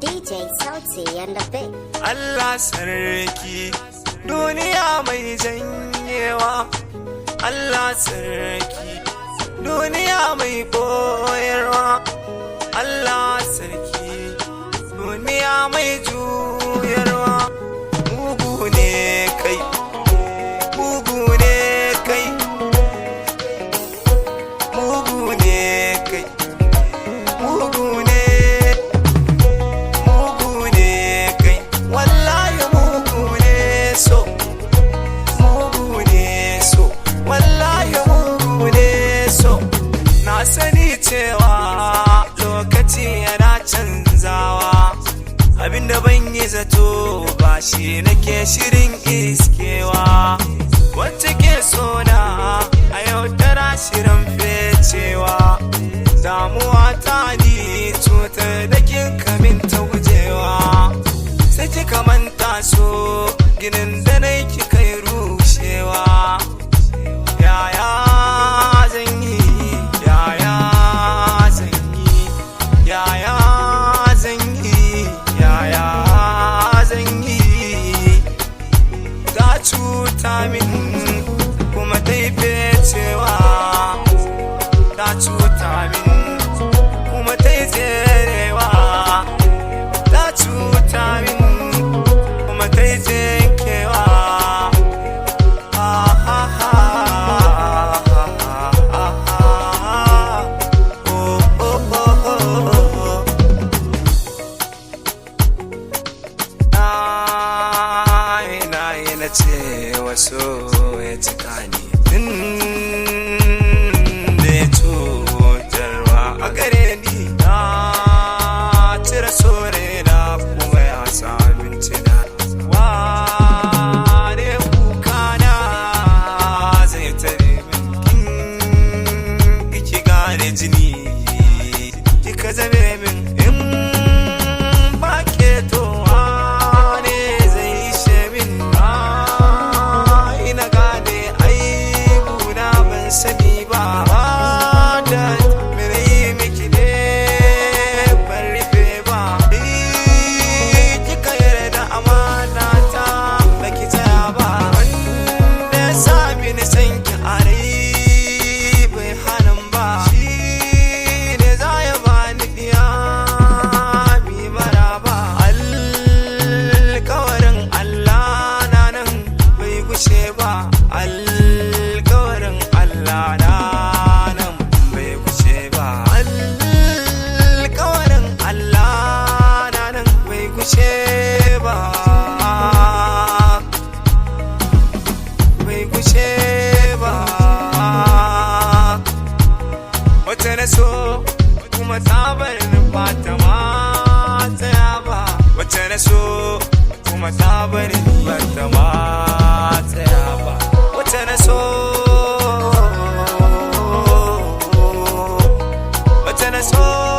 DJ Sauti and the Big. Allah sarki duniya mai janyewa, Allah sarki duniya mai koyarwa, Allah sarki duniya mai juyarwa. Mugu ne kai, mugu ne kai, mugu ne kai, mugu ne, mugu ne kai, wallahi mugu ne so, mugu ne so, wallahi mugu ne so. Na sani cewa lokaci yana canzawa, abinda ban yi zato ba shi nake shirin iskewa. Wacce ke sona a yau tana shirin fecewa, damuwa ta ni cutar da kin kamin ta gujewa. Sai kika manta so ginin da nai kika yi rushewa. Yaya zan yi, yaya zan yi, yaya zan yi, yaya zan yi. Ta cuta min kuma ta yi fecewa, ta cuta min kuma ta yi tserewa, ta cuta min kuma ta yi tsinkewa. Ce waso ya cika ni tun da ya cutarwa a gare ni. Na cire sore na kuma ya samin cina wane kuka na zai tare min. Ki gane jini kika zame min in ba ke to wane zai ishe min. Sani ba da mere miki ne ban rufe ba. Kika yarda amana ta baki tsaya ba. Wanda ya sami ni san ki a rai bai hanan ba. Shi ne za ya bani diya mi maraba. Alkawarin Allah na nan bai gushe ba. Alkawarin Allah na nan bai wuce ba. Alkawarin Allah na nan bai wuce ba, bai wuce ba. Wata na so kuma ta bar ni ba ta ma tsaya ba. Wata na so kuma ta bar ni ba ta ma tsaya ba. Wata na so so